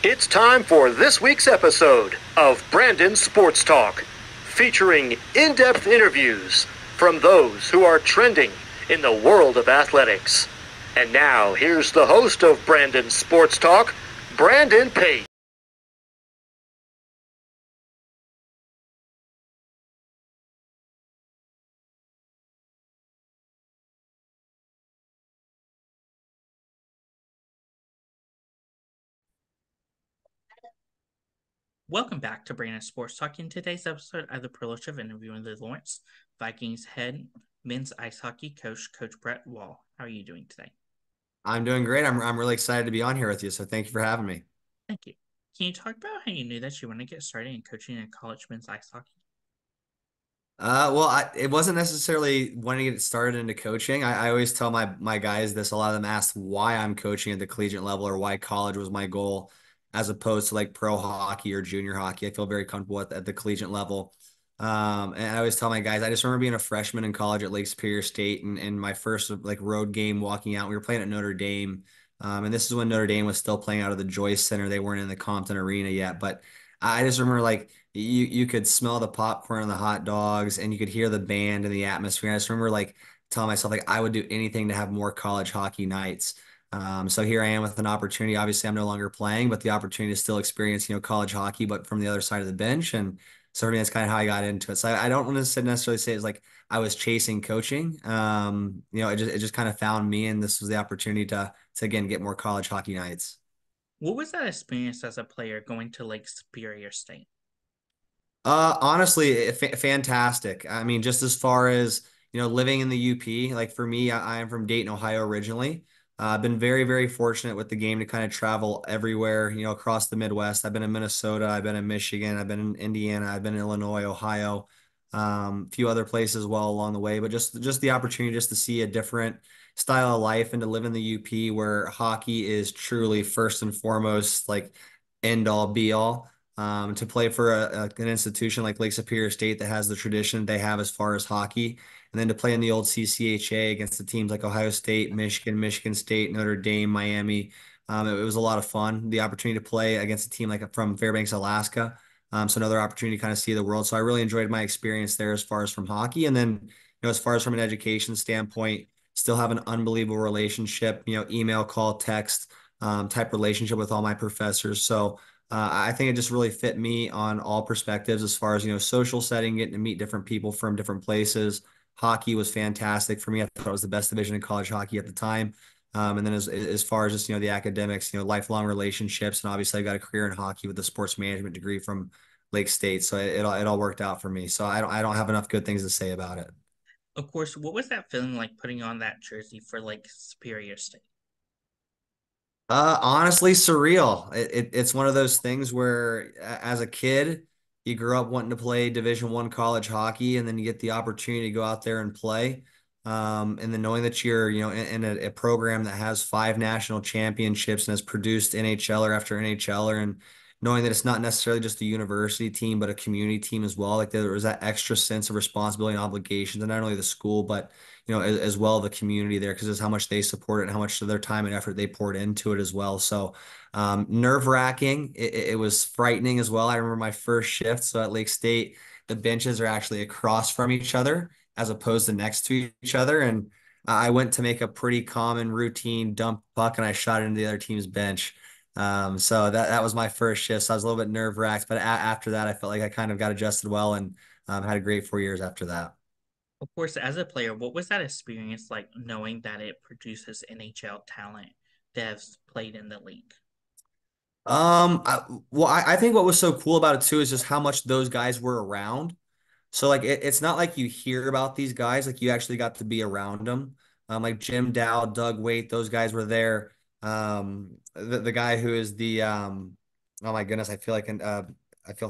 It's time for this week's episode of Brandon Sports Talk, featuring in depth interviews from those who are trending in the world of athletics. And now, here's the host of Brandon Sports Talk, Brandon Pate. Welcome back to Brandon Sports Talk. In today's episode, I have the privilege of interviewing the Lawrence Vikings head men's ice hockey coach, Coach Brett Wall. How are you doing today? I'm doing great. I'm really excited to be on here with you. So thank you for having me. Thank you. Can you talk about how you knew that you want to get started in coaching in college men's ice hockey? It wasn't necessarily wanting to get started into coaching. I always tell my guys this. A lot of them ask why I'm coaching at the collegiate level or why college was my goal, as opposed to like pro hockey or junior hockey. I feel very comfortable at the collegiate level. And I always tell my guys, I just remember being a freshman in college at Lake Superior State and my first like road game walking out. We were playing at Notre Dame. And this is when Notre Dame was still playing out of the Joyce Center. They weren't in the Compton Arena yet, but I just remember like you could smell the popcorn and the hot dogs and you could hear the band and the atmosphere. I just remember like telling myself like I would do anything to have more college hockey nights. So here I am with an opportunity. Obviously, I'm no longer playing, but the opportunity to still experience, college hockey, but from the other side of the bench. And so for me, that's kind of how I got into it. So I don't want to necessarily say it's like I was chasing coaching. It just kind of found me, and this was the opportunity to again get more college hockey nights. What was that experience as a player going to Lake Superior State? Honestly, fantastic. I mean, just as far as, living in the UP, like for me, I am from Dayton, Ohio originally. I've been very, very fortunate with the game to kind of travel everywhere, across the Midwest. I've been in Minnesota, I've been in Michigan, I've been in Indiana, I've been in Illinois, Ohio, a few other places as well along the way. But just the opportunity just to see a different style of life and to live in the UP where hockey is truly first and foremost, like end all be all to play for an institution like Lake Superior State that has the tradition they have as far as hockey, and then to play in the old CCHA against the teams like Ohio State, Michigan, Michigan State, Notre Dame, Miami. It was a lot of fun. The opportunity to play against a team like from Fairbanks, Alaska. So another opportunity to kind of see the world. So I really enjoyed my experience there as far as from hockey. And then, as far as from an education standpoint, still have an unbelievable relationship, email, call, text, type relationship with all my professors. So I think it just really fit me on all perspectives as far as, social setting, getting to meet different people from different places. Hockey was fantastic for me. I thought it was the best division in college hockey at the time. And then as far as just, the academics, lifelong relationships, and obviously I got a career in hockey with a sports management degree from Lake State. So it all worked out for me. So I don't have enough good things to say about it. Of course, what was that feeling like putting on that jersey for Lake Superior State? Honestly, surreal. It's one of those things where as a kid, you grew up wanting to play Division I college hockey, and then you get the opportunity to go out there and play. And then knowing that you're, in a program that has five national championships and has produced NHLer after NHLer, and knowing that it's not necessarily just a university team, but a community team as well. Like there was that extra sense of responsibility and obligation to not only the school, but as well the community there because it's how much they support it and how much of their time and effort they poured into it as well. So nerve-wracking. It was frightening as well. I remember my first shift. So at Lake State, the benches are actually across from each other as opposed to next to each other. And I went to make a pretty common routine dump puck and I shot it into the other team's bench. So that was my first shift. So I was a little bit nerve-wracked, but after that, I felt like I kind of got adjusted well and had a great 4 years after that. Of course, as a player, what was that experience like knowing that it produces NHL talent that has played in the league? I think what was so cool about it too is just how much those guys were around. So like it's not like you hear about these guys, like you actually got to be around them. Like Jim Dow, Doug Waite, those guys were there. The guy who is the oh my goodness, I feel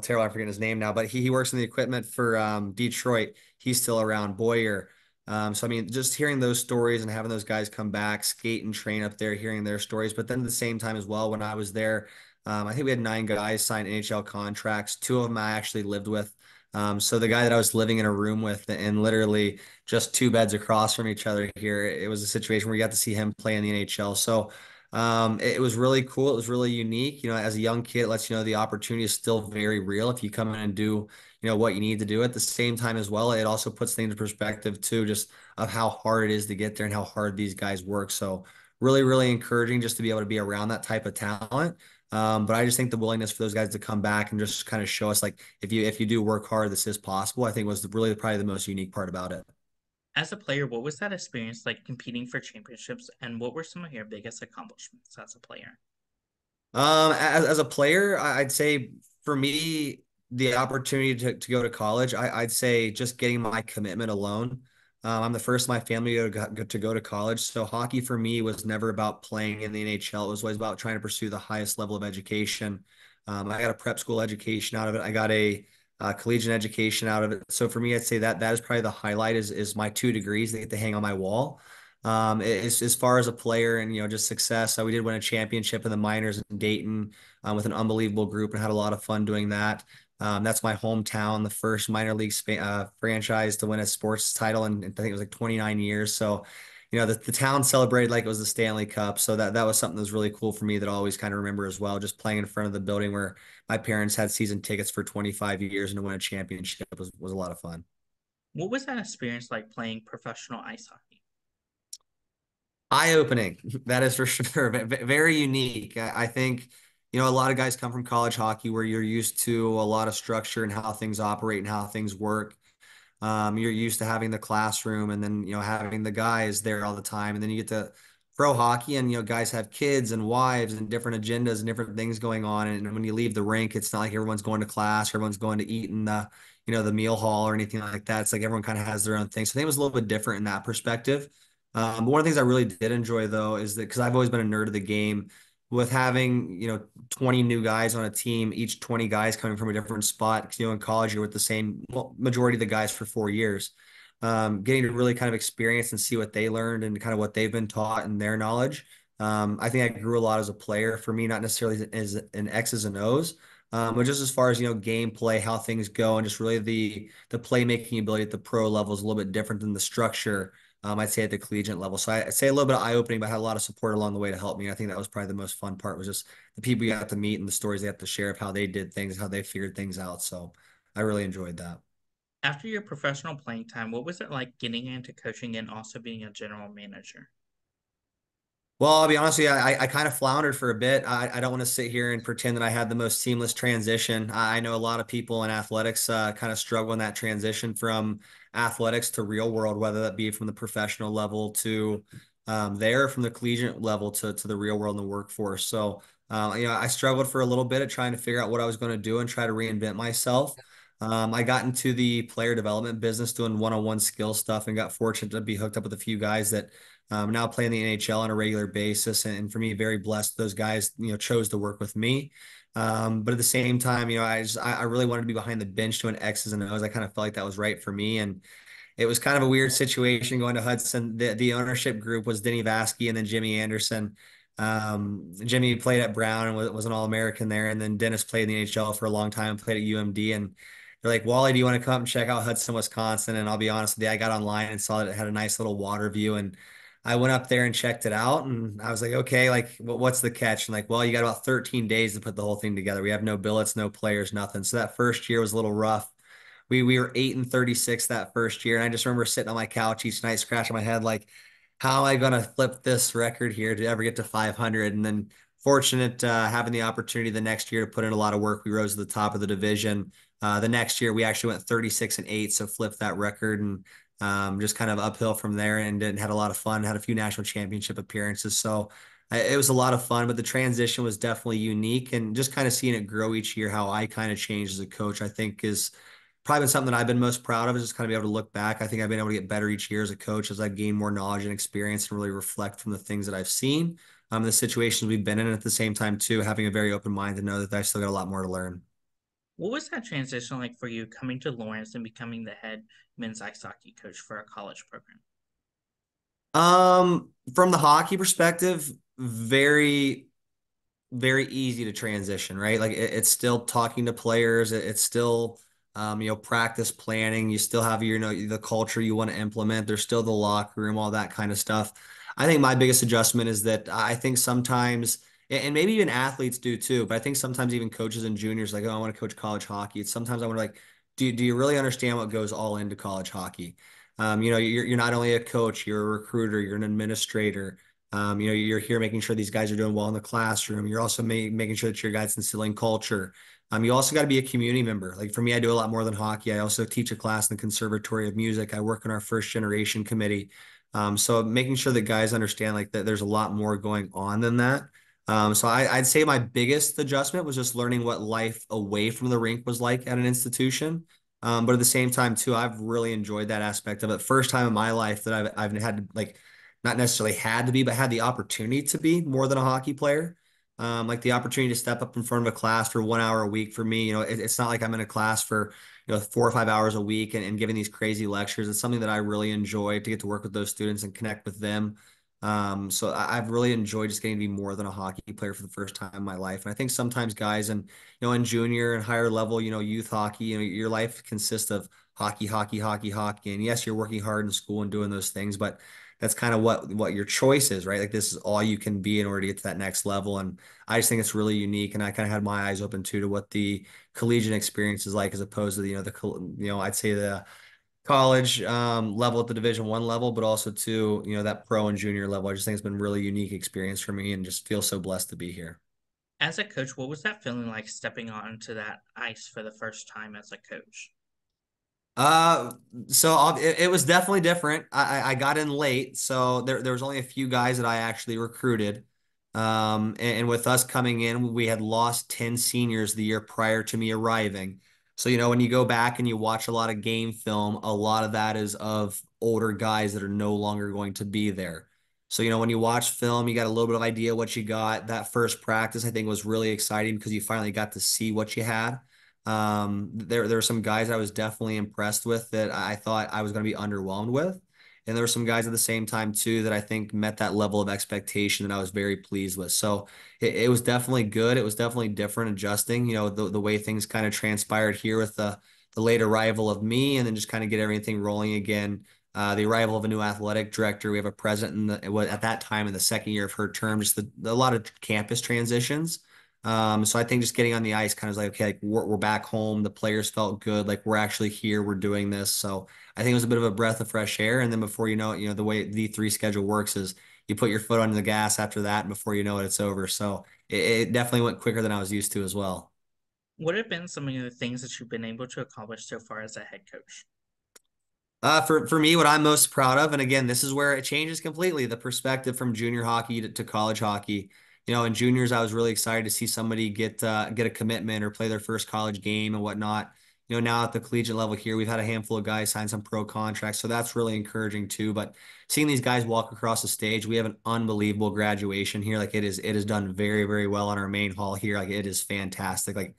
terrible. I'm forgetting his name now, but he works in the equipment for Detroit. He's still around. Boyer. So I mean, just hearing those stories and having those guys come back, skate and train up there, hearing their stories. But then at the same time as well, when I was there, I think we had nine guys sign NHL contracts. Two of them I actually lived with. So the guy that I was living in a room with and literally just two beds across from each other here, it was a situation where you got to see him play in the NHL. So It was really cool. It was really unique. As a young kid, it lets you know the opportunity is still very real if you come in and do, what you need to do at the same time as well. It also puts things in perspective too, just of how hard it is to get there and how hard these guys work. So really, really encouraging just to be able to be around that type of talent. But I just think the willingness for those guys to come back and just kind of show us like if you do work hard, this is possible. I think was really probably the most unique part about it. As a player, what was that experience like competing for championships, and what were some of your biggest accomplishments as a player? As a player, I'd say for me, the opportunity to go to college, I'd say just getting my commitment alone. I'm the first in my family to go to college. So hockey for me was never about playing in the NHL. It was always about trying to pursue the highest level of education. I got a prep school education out of it. I got a collegiate education out of it. So for me, I'd say that is probably the highlight is my 2 degrees that get to hang on my wall. As far as a player and just success, we did win a championship in the minors in Dayton with an unbelievable group and had a lot of fun doing that. That's my hometown, the first minor league franchise to win a sports title, and I think it was like 29 years. So, the town celebrated like it was the Stanley Cup. So that was something that was really cool for me that I always kind of remember as well. Just playing in front of the building where my parents had season tickets for 25 years and to win a championship was a lot of fun. What was that experience like playing professional ice hockey? Eye-opening, that is for sure. Very unique. I think, a lot of guys come from college hockey where you're used to a lot of structure and how things operate and how things work. You're used to having the classroom and then, having the guys there all the time. And then you get to pro hockey and, guys have kids and wives and different agendas and different things going on. And when you leave the rink, it's not like everyone's going to class, or everyone's going to eat in the meal hall or anything like that. It's like everyone kind of has their own thing. So I think it was a little bit different in that perspective. But one of the things I really did enjoy though is that because I've always been a nerd of the game, with having 20 new guys on a team, each 20 guys coming from a different spot. 'Cause, in college you're with the same majority of the guys for 4 years. Getting to really kind of experience and see what they learned and kind of what they've been taught and their knowledge. I think I grew a lot as a player. For me, not necessarily as an X's and O's, but just as far as gameplay, how things go, and just really the playmaking ability at the pro level is a little bit different than the structure. I'd say at the collegiate level. So I'd say a little bit of eye-opening, but I had a lot of support along the way to help me. I think that was probably the most fun part, was just the people you got to meet and the stories they have to share of how they did things, how they figured things out. So I really enjoyed that. After your professional playing time, what was it like getting into coaching and also being a general manager? Well, I'll be honest with you, I kind of floundered for a bit. I don't want to sit here and pretend that I had the most seamless transition. I know a lot of people in athletics kind of struggle in that transition from athletics to real world, whether that be from the professional level to there, from the collegiate level to the real world in the workforce. So, I struggled for a little bit at trying to figure out what I was going to do and try to reinvent myself. I got into the player development business doing one-on-one skill stuff and got fortunate to be hooked up with a few guys that now play in the NHL on a regular basis. And for me, very blessed those guys, chose to work with me. But at the same time, I really wanted to be behind the bench doing X's and O's. I kind of felt like that was right for me. And it was kind of a weird situation going to Hudson. The ownership group was Denny Vasky and then Jimmy Anderson. Jimmy played at Brown and was an All-American there. And then Dennis played in the NHL for a long time, played at UMD. And they're like, Wally, do you want to come and check out Hudson, Wisconsin? And I'll be honest with you, I got online and saw that it had a nice little water view. And I went up there and checked it out. And I was like, okay, like, what's the catch? And like, well, you got about 13 days to put the whole thing together. We have no billets, no players, nothing. So that first year was a little rough. We were 8-36 that first year. And I just remember sitting on my couch each night, scratching my head, like, how am I going to flip this record here to ever get to 500? And then fortunate having the opportunity the next year to put in a lot of work. We rose to the top of the division. The next year we actually went 36-8, so flipped that record and just kind of uphill from there, and had a lot of fun, had a few national championship appearances. So it was a lot of fun, but the transition was definitely unique, and just kind of seeing it grow each year, how I kind of changed as a coach, I think is probably been something that I've been most proud of, is just kind of be able to look back. I think I've been able to get better each year as a coach as I've gained more knowledge and experience and really reflect from the things that I've seen, the situations we've been in, and at the same time too, having a very open mind to know that I still got a lot more to learn. What was that transition like for you coming to Lawrence and becoming the head men's ice hockey coach for a college program? From the hockey perspective, very, very easy to transition, right? Like it's still talking to players. It's still, practice planning. You still have the culture you want to implement. There's still the locker room, all that kind of stuff. I think my biggest adjustment is that I think sometimes, and maybe even athletes do too, but I think sometimes even coaches and juniors like, oh, I want to coach college hockey. It's sometimes I wonder like, do you really understand what goes all into college hockey? You're not only a coach, you're a recruiter, you're an administrator. You're here making sure these guys are doing well in the classroom. You're also making sure that your guys instilling culture. You also got to be a community member. Like for me, I do a lot more than hockey. I also teach a class in the Conservatory of Music. I work in our first generation committee. So making sure that guys understand like that there's a lot more going on than that. I'd say my biggest adjustment was just learning what life away from the rink was like at an institution. But at the same time, too, I've really enjoyed that aspect of it. First time in my life that I've had to like not necessarily had to be, but had the opportunity to be more than a hockey player. Like the opportunity to step up in front of a class for 1 hour a week for me, it's not like I'm in a class for 4 or 5 hours a week and giving these crazy lectures. It's something that I really enjoy to get to work with those students and connect with them. I've really enjoyed just getting to be more than a hockey player for the first time in my life. And I think sometimes guys in junior and higher level, youth hockey, your life consists of hockey, hockey, hockey, hockey. And yes, you're working hard in school and doing those things, but that's kind of what your choice is, right? Like this is all you can be in order to get to that next level. And I just think it's really unique. And I kind of had my eyes open too to what the collegiate experience is like as opposed to I'd say the college level at the Division I level, but also to that pro and junior level. I just think it's been a really unique experience for me and just feel so blessed to be here. As a coach, what was that feeling like stepping onto that ice for the first time as a coach? Uh, it was definitely different. I got in late, so there was only a few guys that I actually recruited. And with us coming in, we had lost 10 seniors the year prior to me arriving. So, when you go back and you watch a lot of game film, a lot of that is of older guys that are no longer going to be there. So, when you watch film, you got a little bit of idea what you got. That first practice, I think, was really exciting because you finally got to see what you had. There were some guys I was definitely impressed with that I thought I was going to be underwhelmed with. And there were some guys at the same time too that I think met that level of expectation that I was very pleased with. So it was definitely good. It was definitely different, adjusting, the way things kind of transpired here with the late arrival of me and then just kind of get everything rolling again. The arrival of a new athletic director. We have a president at that time in the second year of her term, just a lot of campus transitions. So I think just getting on the ice kind of like, okay, like we're back home. The players felt good. Like we're actually here. We're doing this. So I think it was a bit of a breath of fresh air. And then before you know it, the way the three schedule works is you put your foot on the gas after that, and before you know it, it's over. So it definitely went quicker than I was used to as well. What have been some of the things that you've been able to accomplish so far as a head coach? For me, what I'm most proud of, and again, this is where it changes completely the perspective from junior hockey to college hockey. In juniors, I was really excited to see somebody get a commitment or play their first college game and whatnot. Now at the collegiate level here, we've had a handful of guys sign some pro contracts, so that's really encouraging too. But seeing these guys walk across the stage, we have an unbelievable graduation here. Like it is done very, very well on our main hall here. Like it is fantastic. Like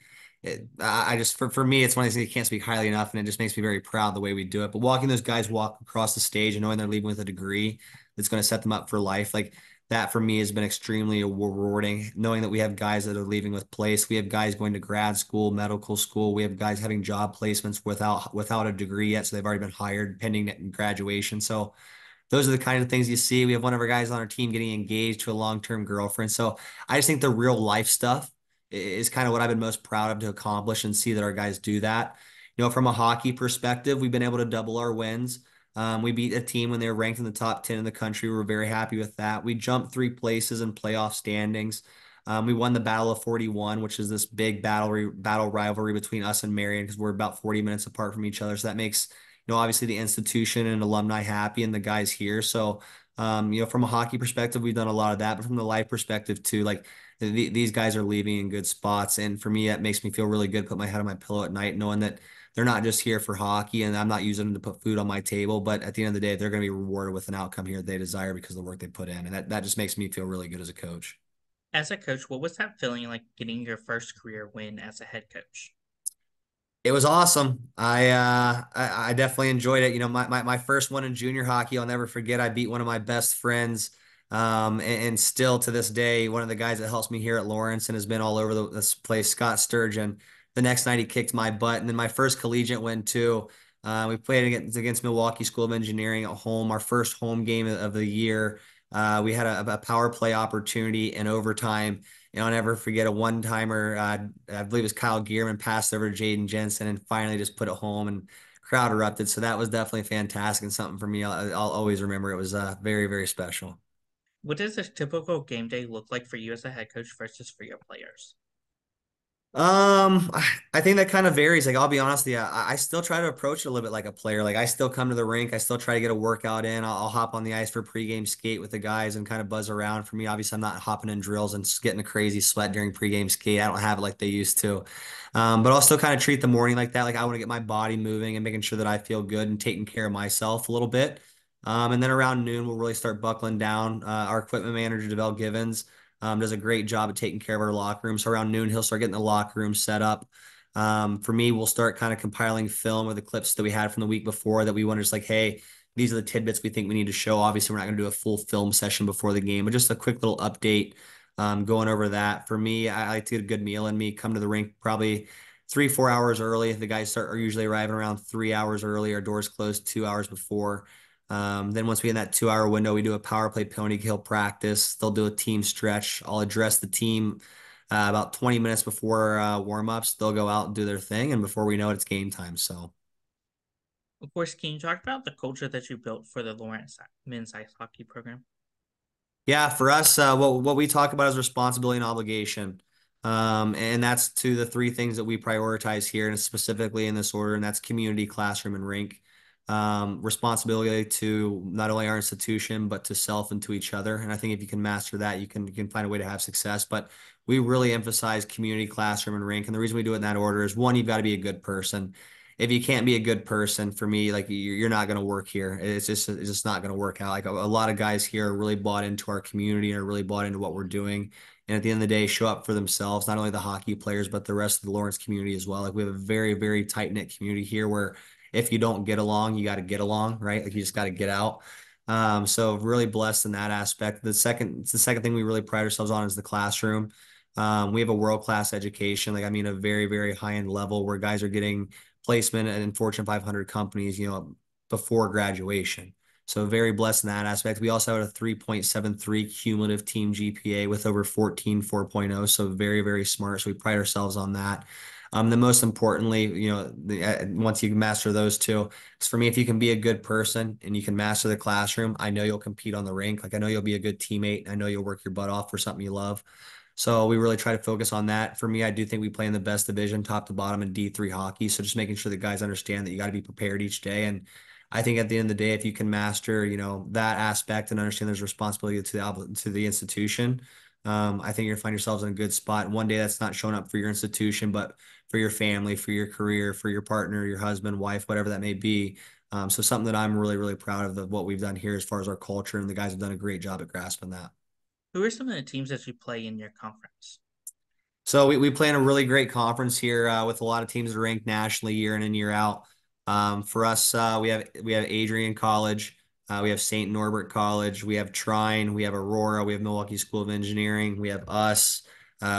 I just for me, it's one of these things you can't speak highly enough, and it just makes me very proud the way we do it. But watching those guys walk across the stage and knowing they're leaving with a degree that's going to set them up for life, like that for me has been extremely rewarding. Knowing that we have guys that are leaving with place, we have guys going to grad school, medical school, we have guys having job placements without a degree yet, so they've already been hired pending graduation. So those are the kind of things you see. We have one of our guys on our team getting engaged to a long-term girlfriend. So I just think the real life stuff is kind of what I've been most proud of to accomplish and see that our guys do that. From a hockey perspective, we've been able to double our wins. We beat a team when they were ranked in the top 10 in the country. We were very happy with that. We jumped 3 places in playoff standings. We won the Battle of 41, which is this big battle rivalry between us and Marion because we're about 40 minutes apart from each other. So that makes obviously the institution and alumni happy and the guys here. So, from a hockey perspective, we've done a lot of that, but from the life perspective too, like these guys are leaving in good spots. And for me, that makes me feel really good, put my head on my pillow at night, knowing that they're not just here for hockey and I'm not using them to put food on my table, but at the end of the day, they're going to be rewarded with an outcome here that they desire because of the work they put in. And that just makes me feel really good as a coach. As a coach, what was that feeling like getting your first career win as a head coach? It was awesome. I definitely enjoyed it. My first one in junior hockey, I'll never forget. I beat one of my best friends. And still to this day, one of the guys that helps me here at Lawrence and has been all over this place, Scott Sturgeon. The next night he kicked my butt. And then my first collegiate win too. We played against Milwaukee School of Engineering at home, our first home game of the year. We had a power play opportunity in overtime, and I'll never forget a one-timer. I believe it was Kyle Gearman passed over to Jaden Jensen and finally just put it home, and crowd erupted. So that was definitely fantastic and something for me. I'll always remember. It was very, very special. What does a typical game day look like for you as a head coach versus for your players? I think that kind of varies. Like, I'll be honest with you, I still try to approach it a little bit like a player. Like, I still come to the rink, I still try to get a workout in. I'll hop on the ice for pregame skate with the guys and kind of buzz around. For me, obviously, I'm not hopping in drills and just getting a crazy sweat during pregame skate. I don't have it like they used to. But I'll still kind of treat the morning like that. Like, I want to get my body moving and making sure that I feel good and taking care of myself a little bit. And then around noon, we'll really start buckling down. Our equipment manager, Devel Givens, does a great job of taking care of our locker room. So around noon, he'll start getting the locker room set up. For me, we'll start kind of compiling film of the clips that we had from the week before that we want to just like, hey, these are the tidbits we think we need to show. Obviously, we're not going to do a full film session before the game, but just a quick little update going over that. For me, I like to get a good meal in me, come to the rink probably 3, 4 hours early. The guys are usually arriving around 3 hours early. Our doors close 2 hours before. Then once we in that 2 hour window, we do a power play pony kill practice. They'll do a team stretch. I'll address the team about 20 minutes before warm ups. They'll go out and do their thing, and before we know it, it's game time. So Of course, can you talk about the culture that you built for the Lawrence men's ice hockey program? yeah, for us, what we talk about is responsibility and obligation. And that's to the three things that we prioritize here, and specifically in this order, and that's community, classroom, and rink. Responsibility to not only our institution, but to self and to each other. And I think if you can master that, you can find a way to have success. But we really emphasize community, classroom, and rink. And the reason we do it in that order is one, you've got to be a good person. If you can't be a good person, for me, like you're not going to work here. It's just not going to work out. Like a lot of guys here are really bought into our community and are really bought into what we're doing. And at the end of the day, show up for themselves, not only the hockey players, but the rest of the Lawrence community as well. Like we have a very, very tight knit community here where if you don't get along, you got to get along, right? Like you just got to get out. So really blessed in that aspect. It's the second thing we really pride ourselves on is the classroom. We have a world-class education, like I mean, a very, very high-end level where guys are getting placement in Fortune 500 companies, before graduation. So very blessed in that aspect. We also have a 3.73 cumulative team GPA with over 14 4.0. So very, very smart. So we pride ourselves on that. The most importantly, once you master those two, it's for me, if you can be a good person and you can master the classroom, I know you'll compete on the rink. Like I know you'll be a good teammate. I know you'll work your butt off for something you love. So we really try to focus on that. For me, I do think we play in the best division, top to bottom in D3 hockey. So just making sure the guys understand that you got to be prepared each day. And I think at the end of the day, if you can master, that aspect and understand there's responsibility to the institution, I think you're gonna find yourselves in a good spot. One day that's not showing up for your institution, but for your family, for your career, for your partner, your husband, wife, whatever that may be. So something that I'm really, really proud of what we've done here as far as our culture, and the guys have done a great job at grasping that. Who are some of the teams that you play in your conference? So we play in a really great conference here with a lot of teams that are ranked nationally year in and year out. For us, we have Adrian College, we have St. Norbert College, we have Trine, we have Aurora, we have Milwaukee School of Engineering, we have us,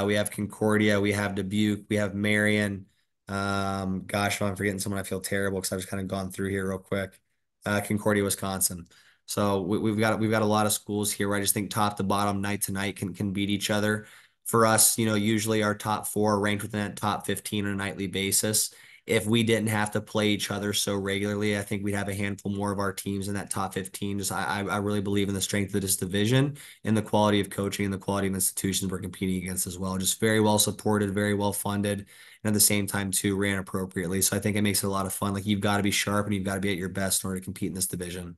we have Concordia, we have Dubuque, we have Marion. Gosh, if I'm forgetting someone, I feel terrible because I've just kind of gone through here real quick. Concordia, Wisconsin. So we've got a lot of schools here where I just think top to bottom, night to night can beat each other. For us, usually our top four are ranked within that top 15 on a nightly basis. If we didn't have to play each other so regularly, I think we'd have a handful more of our teams in that top 15. Just I really believe in the strength of this division and the quality of coaching and the quality of institutions we're competing against as well. Just very well supported, very well funded, and at the same time too ran appropriately. So I think it makes it a lot of fun. Like you've got to be sharp and you've got to be at your best in order to compete in this division.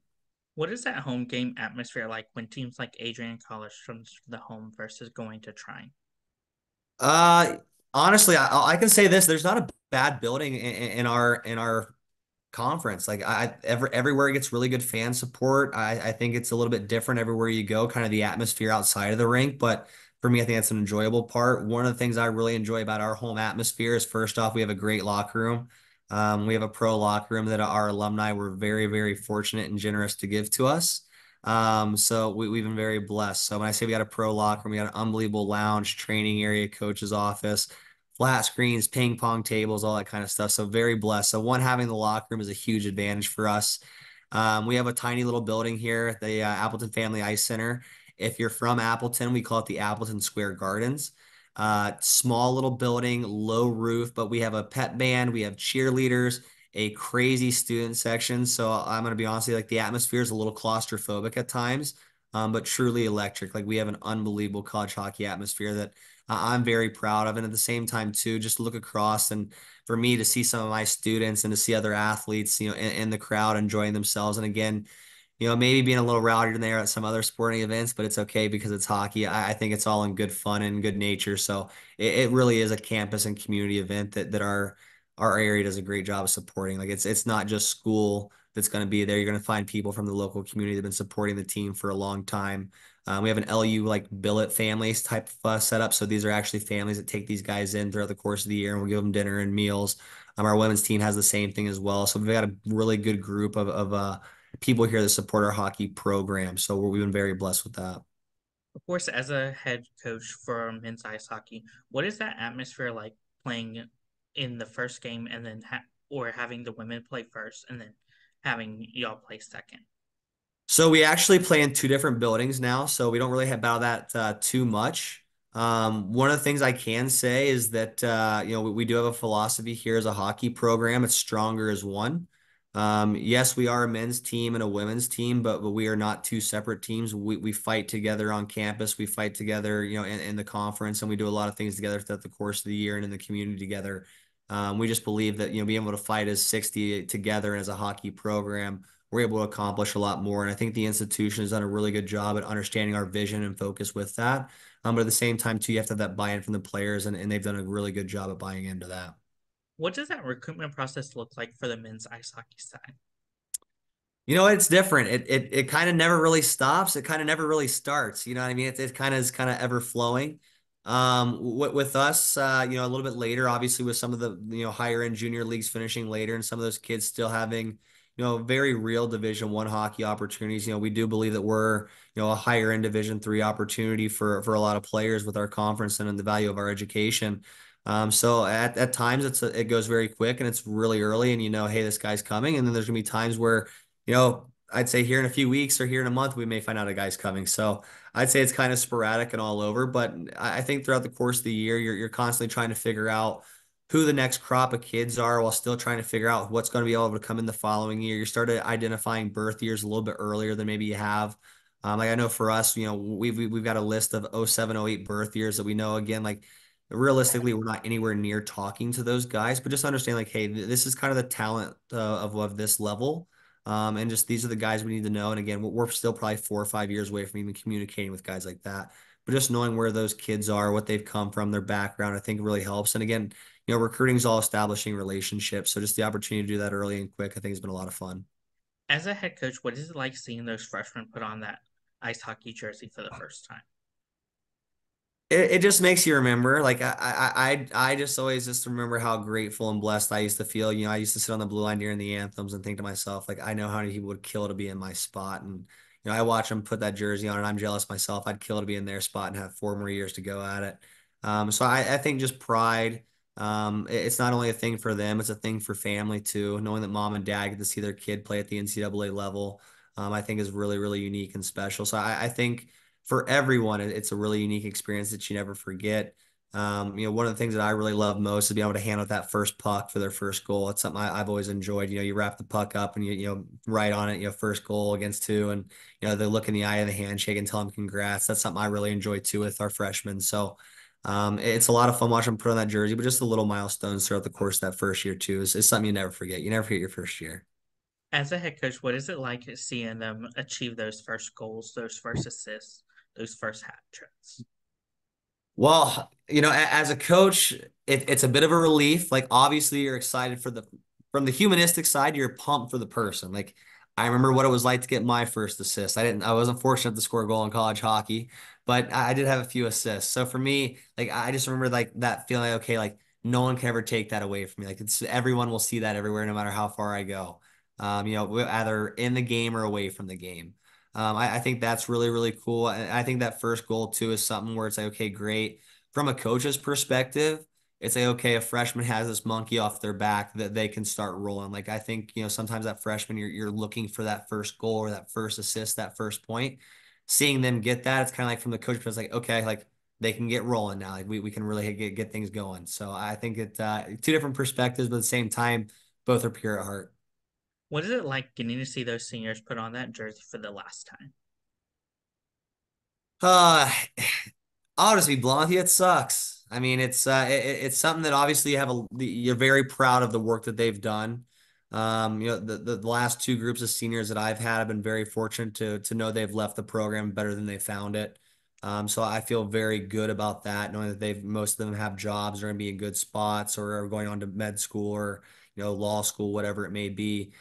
What is that home game atmosphere like when teams like Adrian College comes to the home versus going to Trine? Uh, Honestly, I can say this: there's not a bad building in our conference. Like everywhere gets really good fan support. I think it's a little bit different everywhere you go, kind of the atmosphere outside of the rink. But for me, I think that's an enjoyable part. One of the things I really enjoy about our home atmosphere is first off, we have a great locker room. We have a pro locker room that our alumni were very, very fortunate and generous to give to us. So we've been very blessed. So when I say we got a pro locker room, we got an unbelievable lounge, training area, coach's office, flat screens, ping pong tables, all that kind of stuff. So very blessed. So one, having the locker room is a huge advantage for us. We have a tiny little building here at the Appleton Family Ice Center. If you're from Appleton, we call it the Appleton Square Gardens. Small little building, low roof, but we have a pep band, we have cheerleaders, a crazy student section. So I'm going to be honest with you, like the atmosphere is a little claustrophobic at times, but truly electric. Like we have an unbelievable college hockey atmosphere that I'm very proud of. And at the same time, too, just look across and for me to see some of my students and to see other athletes, in the crowd enjoying themselves. And again, maybe being a little rowdier than they are at some other sporting events, but it's okay because it's hockey. I think it's all in good fun and good nature. So it really is a campus and community event that our area does a great job of supporting. Like it's not just school that's going to be there. You're going to find people from the local community that have been supporting the team for a long time. We have an LU like billet families type of setup. So these are actually families that take these guys in throughout the course of the year and we'll give them dinner and meals. Our women's team has the same thing as well. So we've got a really good group of people here that support our hockey program. So we've been very blessed with that. Of course, as a head coach for men's ice hockey, what is that atmosphere like playing in the first game and then or having the women play first and then having y'all play second? So we actually play in two different buildings now, so we don't really have about that too much. One of the things I can say is that we do have a philosophy here as a hockey program. It's stronger as one. Yes, we are a men's team and a women's team, but we are not two separate teams. We fight together on campus. We fight together, in the conference, and we do a lot of things together throughout the course of the year and in the community together. We just believe that being able to fight as 60 together as a hockey program we're able to accomplish a lot more. And I think the institution has done a really good job at understanding our vision and focus with that. But at the same time, too, you have to have that buy-in from the players, and they've done a really good job at buying into that. What does that recruitment process look like for the men's ice hockey side? It's different. It kind of never really stops. It kind of never really starts. You know what I mean? It kind of is kind of ever flowing. With us, a little bit later, obviously with some of the, higher end junior leagues finishing later and some of those kids still having, very real Division I hockey opportunities. We do believe that we're, a higher end Division III opportunity for a lot of players with our conference and in the value of our education. So at times it goes very quick and it's really early and hey, this guy's coming. And then there's gonna be times where I'd say here in a few weeks or here in a month, we may find out a guy's coming. So I'd say it's kind of sporadic and all over. But I think throughout the course of the year, you're constantly trying to figure out who the next crop of kids are while still trying to figure out what's going to be able to come in the following year. You started identifying birth years a little bit earlier than maybe you have. Like I know for us, we've got a list of 07, 08 birth years that we know again, like realistically, we're not anywhere near talking to those guys, but just understand like, hey, this is kind of the talent of this level. And just these are the guys we need to know. And again, we're still probably 4 or 5 years away from even communicating with guys like that. But just knowing where those kids are, what they've come from, their background, I think really helps. And again, recruiting is all establishing relationships. So just the opportunity to do that early and quick, I think has been a lot of fun. As a head coach, what is it like seeing those freshmen put on that ice hockey jersey for the first time? It just makes you remember. Like I just always just remember how grateful and blessed I used to feel. I used to sit on the blue line during the anthems and think to myself, like, I know how many people would kill to be in my spot. And I watch them put that jersey on, and I'm jealous myself. I'd kill to be in their spot and have 4 more years to go at it. So I think just pride. It's not only a thing for them; it's a thing for family too. Knowing that mom and dad get to see their kid play at the NCAA level, I think is really, really unique and special. So I think for everyone, it's a really unique experience that you never forget. One of the things that I really love most is being able to handle that first puck for their first goal. It's something I've always enjoyed. You wrap the puck up and you write on it, first goal against two, and they look in the eye of the handshake and tell them congrats. That's something I really enjoy too with our freshmen. So it's a lot of fun watching them put on that jersey, but just the little milestones throughout the course of that first year too is something you never forget. You never forget your first year. As a head coach, what is it like seeing them achieve those first goals, those first assists, those first hat tricks? Well, as a coach, it's a bit of a relief. Like obviously you're excited from the humanistic side, you're pumped for the person. Like I remember what it was like to get my first assist. I wasn't fortunate to score a goal in college hockey, but I did have a few assists. So for me, like I just remember like that feeling, like, okay, like no one can ever take that away from me. Like everyone will see that everywhere, no matter how far I go. Either in the game or away from the game. I think that's really, really cool. And I think that first goal too is something where it's like, okay, great. From a coach's perspective, it's like, okay, a freshman has this monkey off their back that they can start rolling. Like I think, sometimes that freshman you're looking for that first goal or that first assist, that first point. Seeing them get that, it's kind of like from the coach, but it's like, okay, like they can get rolling now. Like we can really get things going. So I think two different perspectives, but at the same time, both are pure at heart. What is it like getting to see those seniors put on that jersey for the last time? Uh, I'll just be blunt with you. It sucks. I mean, it's something that obviously you're very proud of the work that they've done. The last two groups of seniors that I've had, I've been very fortunate to know they've left the program better than they found it. So I feel very good about that, knowing that most of them have jobs, are going to be in good spots, or are going on to med school or law school, whatever it may be.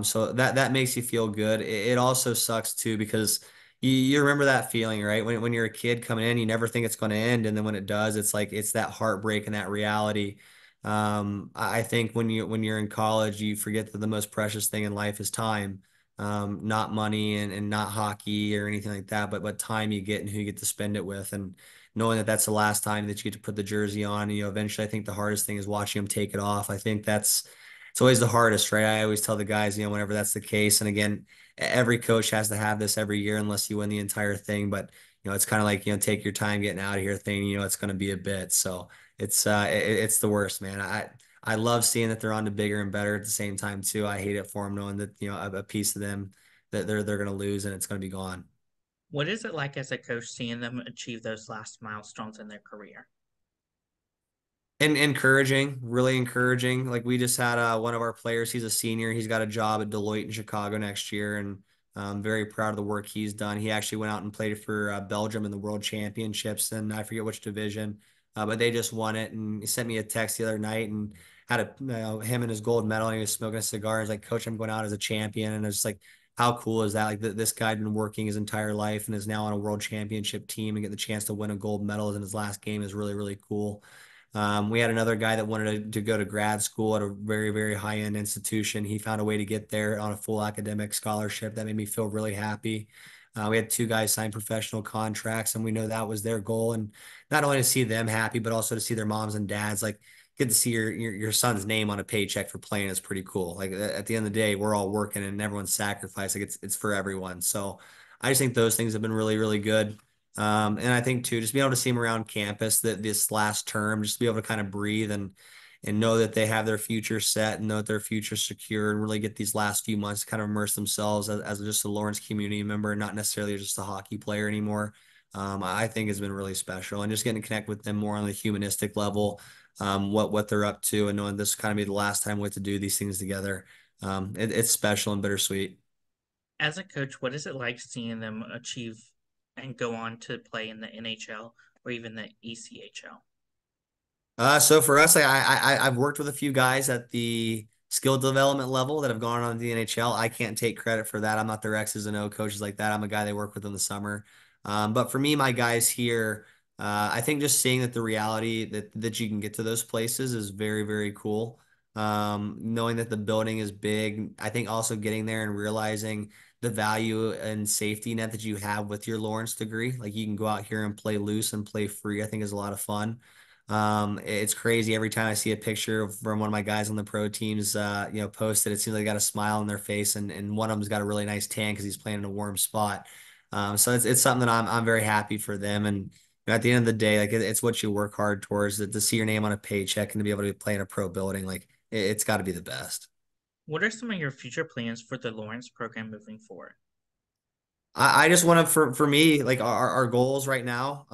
So that makes you feel good. It also sucks too because you remember that feeling, right? When you're a kid coming in, you never think it's going to end, and then when it does, it's like it's that heartbreak and that reality. I think when you're in college, you forget that the most precious thing in life is time, not money and not hockey or anything like that, but time you get and who you get to spend it with, and knowing that that's the last time that you get to put the jersey on. Eventually, I think the hardest thing is watching them take it off. I think that's it's always the hardest, right? I always tell the guys, whenever that's the case, and again every coach has to have this every year unless you win the entire thing. But it's kind of like take your time getting out of here thing. It's going to be a bit. So it's the worst, man. I love seeing that they're on to bigger and better at the same time too. I hate it for them knowing that a piece of them that they're going to lose and it's going to be gone. What is it like as a coach seeing them achieve those last milestones in their career? And encouraging, really encouraging. Like we just had one of our players, he's a senior. He's got a job at Deloitte in Chicago next year, and I'm very proud of the work he's done. He actually went out and played for Belgium in the World Championships, and I forget which division, but they just won it. And he sent me a text the other night and had him and his gold medal, and he was smoking a cigar. He's like, "Coach, I'm going out as a champion," and it's like, how cool is that? Like this guy had been working his entire life and is now on a World Championship team and get the chance to win a gold medal in his last game is really, really cool. We had another guy that wanted to go to grad school at a very, very high end institution. He found a way to get there on a full academic scholarship. That made me feel really happy. We had two guys sign professional contracts, and we know that was their goal. And not only to see them happy, but also to see their moms and dads like get to see your son's name on a paycheck for playing is pretty cool. Like at the end of the day, we're all working and everyone's sacrificed. Like it's for everyone. So I just think those things have been really, really good. And I think too, just being able to see them around campus that this last term, just to be able to kind of breathe and know that they have their future set and know that their future secure and really get these last few months to kind of immerse themselves as just a Lawrence community member, not necessarily just a hockey player anymore. I think has been really special and just getting to connect with them more on the humanistic level, what they're up to and knowing this kind of be the last time we have to do these things together. It's special and bittersweet. As a coach, what is it like seeing them achieve and go on to play in the NHL or even the ECHL? So for us, I've worked with a few guys at the skill development level that have gone on to the NHL. I can't take credit for that. I'm not their X's and O coaches like that. I'm a guy they work with in the summer. But for me, my guys here, I think just seeing that the reality that you can get to those places is very, very cool. Knowing that the building is big, I think also getting there and realizing the value and safety net that you have with your Lawrence degree. Like you can go out here and play loose and play free, I think is a lot of fun. It's crazy every time I see a picture from one of my guys on the pro teams, posted. It seems like they got a smile on their face, and one of them's got a really nice tan because he's playing in a warm spot. So it's something that I'm very happy for them. And at the end of the day, like it's what you work hard towards. To see your name on a paycheck and to be able to play in a pro building, like it's got to be the best. What are some of your future plans for the Lawrence program moving forward? I just want to for me like our goals right now,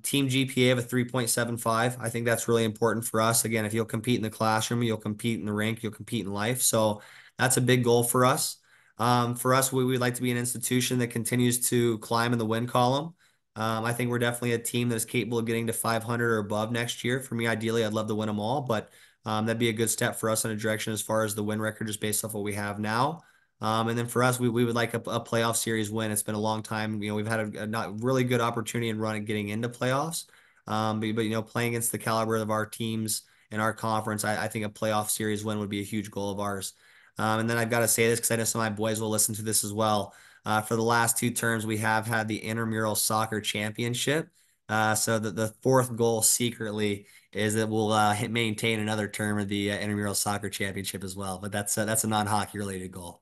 team GPA of a 3.75. I think that's really important for us. Again, if you'll compete in the classroom, you'll compete in the rink, you'll compete in life. So that's a big goal for us. For us, we'd like to be an institution that continues to climb in the win column. I think we're definitely a team that is capable of getting to 500 or above next year. For me, ideally, I'd love to win them all, but that'd be a good step for us in a direction as far as the win record, just based off what we have now. And then for us, we would like a playoff series win. It's been a long time. We've had a not really good opportunity and run at getting into playoffs. But playing against the caliber of our teams in our conference, I think a playoff series win would be a huge goal of ours. And then I've got to say this because I know some of my boys will listen to this as well. For the last two terms, we have had the intramural soccer championship. So the fourth goal secretly is that we'll maintain another term of the intramural soccer championship as well. But that's a non-hockey related goal.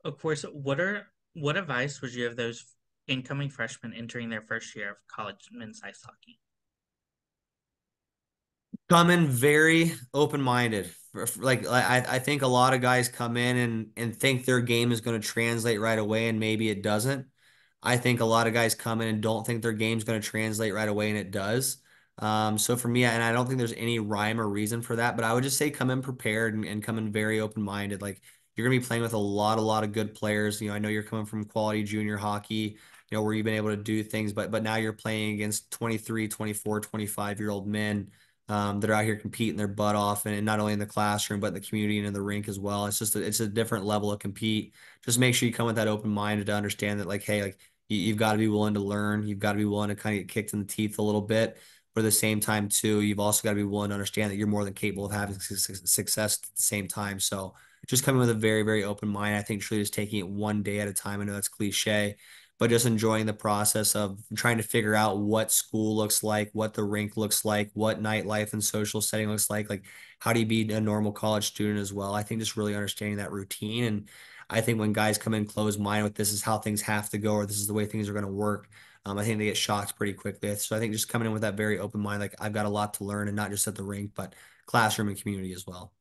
Of course, what advice would you have those incoming freshmen entering their first year of college men's ice hockey? Come in very open-minded. Like I think a lot of guys come in and think their game is going to translate right away, and maybe it doesn't. I think a lot of guys come in and don't think their game's going to translate right away, and it does. So for me, and I don't think there's any rhyme or reason for that, but I would just say come in prepared and come in very open-minded. Like you're going to be playing with a lot of good players. I know you're coming from quality junior hockey, where you've been able to do things, but now you're playing against 23, 24, 25-year-old men that are out here competing their butt off, and not only in the classroom but in the community and in the rink as well. It's a different level of compete. Just make sure you come with that open mind to understand that like, hey, like you've got to be willing to learn. You've got to be willing to kind of get kicked in the teeth a little bit. But at the same time, too, you've also got to be willing to understand that you're more than capable of having success at the same time. So just coming with a very, very open mind. I think truly just taking it one day at a time. I know that's cliche, but just enjoying the process of trying to figure out what school looks like, what the rink looks like, what nightlife and social setting looks like. Like, how do you be a normal college student as well? I think just really understanding that routine. And I think when guys come in closed mind with this is how things have to go, or this is the way things are going to work, I think they get shocked pretty quickly. So I think just coming in with that very open mind, like I've got a lot to learn, and not just at the rink, but classroom and community as well.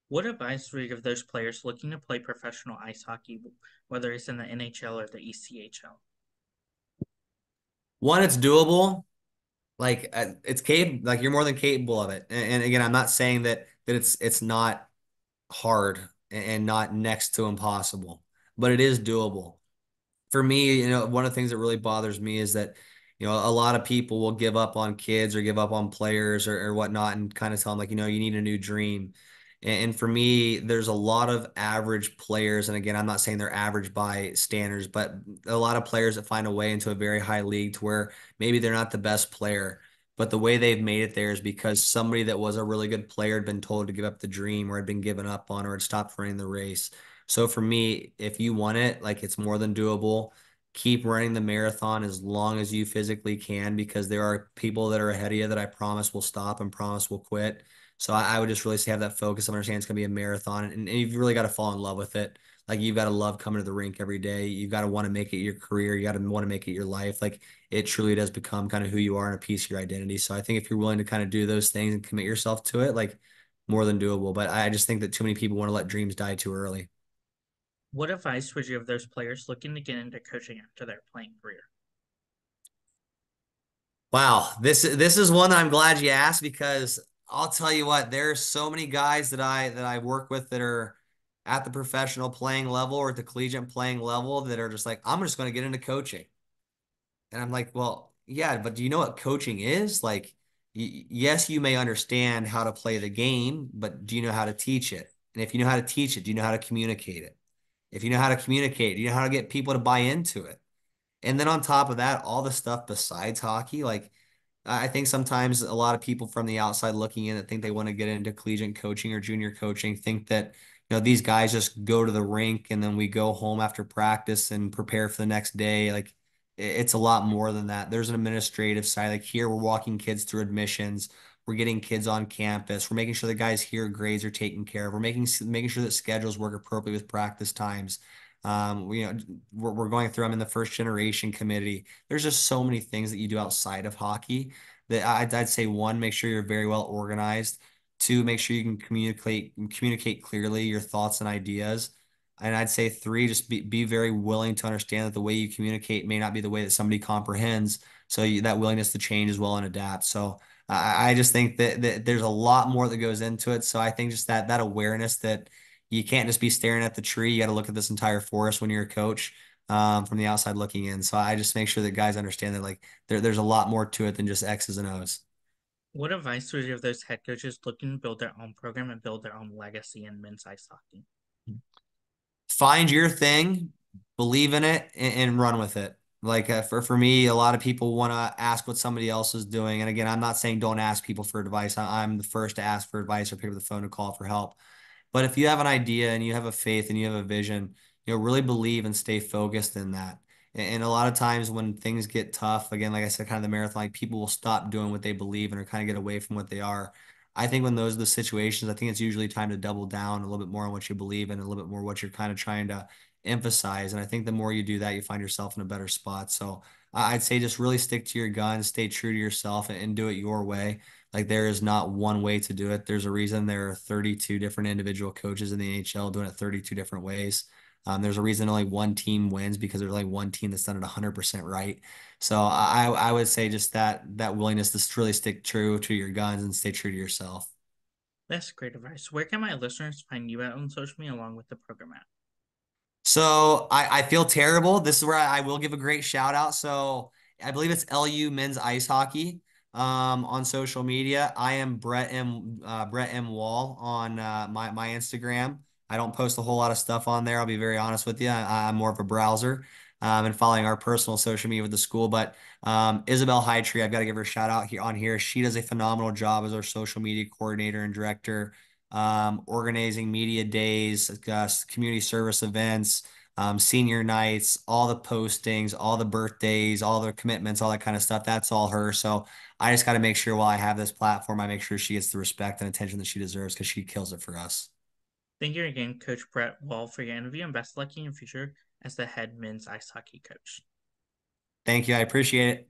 What advice would you give those players looking to play professional ice hockey, whether it's in the NHL or the ECHL? One, it's doable. Like it's capable, like you're more than capable of it. And again, I'm not saying that it's not hard and not next to impossible, but it is doable. For me, one of the things that really bothers me is that, a lot of people will give up on kids or give up on players or whatnot and kind of tell them like, you need a new dream. And for me, there's a lot of average players. And again, I'm not saying they're average by standards, but a lot of players that find a way into a very high league to where maybe they're not the best player, but the way they've made it there is because somebody that was a really good player had been told to give up the dream or had been given up on or had stopped running the race. So for me, if you want it, like it's more than doable. Keep running the marathon as long as you physically can because there are people that are ahead of you that I promise will stop and promise will quit. So I would just really say have that focus of understanding it's going to be a marathon, and you've really got to fall in love with it. Like you've got to love coming to the rink every day. You've got to want to make it your career. You got to want to make it your life. Like it truly does become kind of who you are and a piece of your identity. So I think if you're willing to kind of do those things and commit yourself to it, like more than doable. But I just think that too many people want to let dreams die too early. What advice would you give those players looking to get into coaching after their playing career? Wow, this is one that I'm glad you asked because I'll tell you what, there's so many guys that I work with that are at the professional playing level or at the collegiate playing level that are just like, I'm just going to get into coaching. And I'm like, well, yeah, but do you know what coaching is? Like, yes, you may understand how to play the game, but do you know how to teach it? And if you know how to teach it, do you know how to communicate it? If you know how to communicate, do you know how to get people to buy into it? And then on top of that, all the stuff besides hockey, like I think sometimes a lot of people from the outside looking in that think they want to get into collegiate coaching or junior coaching think that, these guys just go to the rink and then we go home after practice and prepare for the next day. Like it's a lot more than that. There's an administrative side. Like here, we're walking kids through admissions. We're getting kids on campus. We're making sure the guys here grades are taken care of. We're making sure that schedules work appropriately with practice times. We're going through. I'm in the first generation committee. There's just so many things that you do outside of hockey that I'd say one, make sure you're very well organized. Two, make sure you can communicate clearly your thoughts and ideas. And I'd say three, just be very willing to understand that the way you communicate may not be the way that somebody comprehends. So that willingness to change as well and adapt. So I just think that there's a lot more that goes into it. So I think just that awareness that you can't just be staring at the tree. You got to look at this entire forest when you're a coach from the outside looking in. So I just make sure that guys understand that like there's a lot more to it than just X's and O's. What advice would you give those head coaches looking to build their own program and build their own legacy in men's ice hockey? Find your thing, believe in it, and run with it. Like for me, a lot of people want to ask what somebody else is doing. And again, I'm not saying don't ask people for advice. I'm the first to ask for advice or pick up the phone and call for help. But if you have an idea and you have a faith and you have a vision, really believe and stay focused in that. And a lot of times when things get tough, again, like I said, kind of the marathon, like people will stop doing what they believe and or kind of get away from what they are. I think when those are the situations, I think it's usually time to double down a little bit more on what you believe in, a little bit more what you're kind of trying to emphasize. And I think the more you do that, you find yourself in a better spot. So I'd say just really stick to your guns, stay true to yourself, and do it your way. Like there is not one way to do it. There's a reason there are 32 different individual coaches in the NHL doing it 32 different ways. There's a reason only one team wins because there's only one team that's done it 100% right. So I would say just that willingness to really stick true to your guns and stay true to yourself. That's great advice. Where can my listeners find you at on social media along with the program at? So I feel terrible. This is where I will give a great shout out. So I believe it's LU men's ice hockey on social media. I am Brett M Wall on my Instagram. I don't post a whole lot of stuff on there. I'll be very honest with you. I'm more of a browser and following our personal social media with the school. But Isabel Hightree, I've got to give her a shout out here on here. She does a phenomenal job as our social media coordinator and director, organizing media days, community service events, senior nights, all the postings, all the birthdays, all the commitments, all that kind of stuff. That's all her. So I just got to make sure while I have this platform, I make sure she gets the respect and attention that she deserves because she kills it for us. Thank you again, Coach Brett Wall, for your interview, and best luck in your future as the head men's ice hockey coach. Thank you. I appreciate it.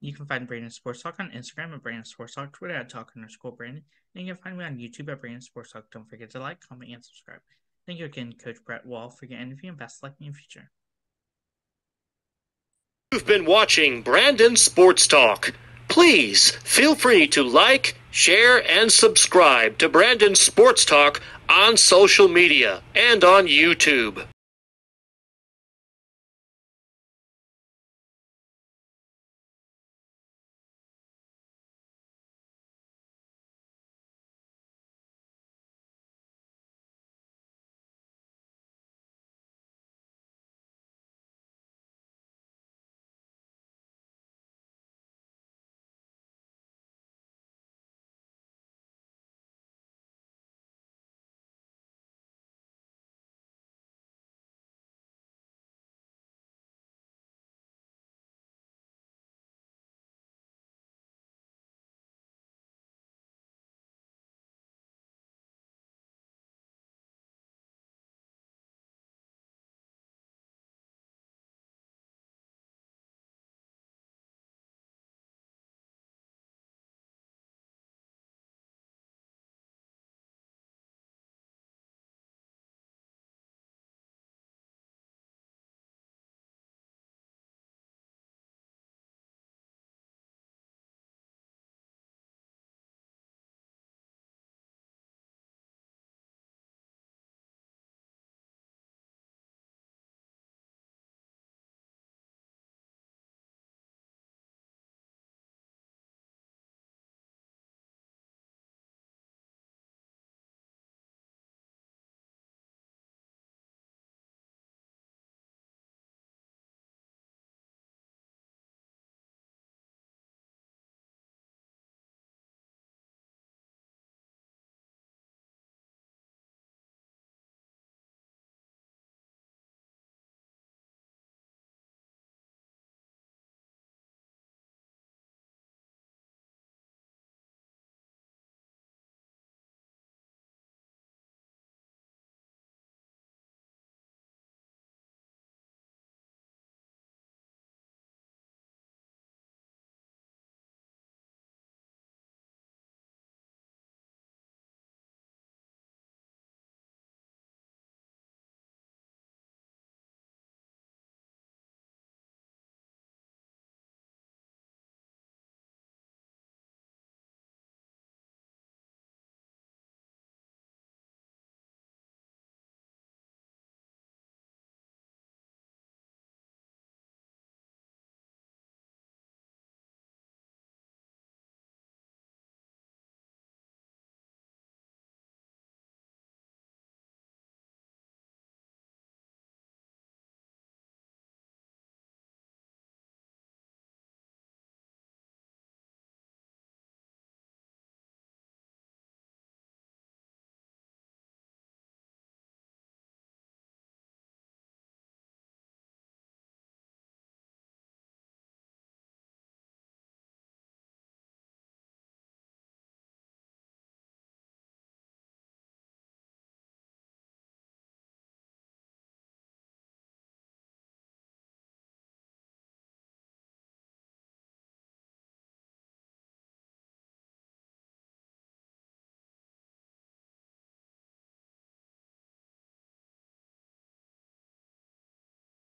You can find Brandon Sports Talk on Instagram at Brandon Sports Talk, Twitter at Talk_Brandon, and you can find me on YouTube at Brandon Sports Talk. Don't forget to like, comment, and subscribe. Thank you again, Coach Brett Wall, for your interview, and best luck in your future. You've been watching Brandon Sports Talk. Please feel free to like, share, and subscribe to Brandon Sports Talk on social media and on YouTube.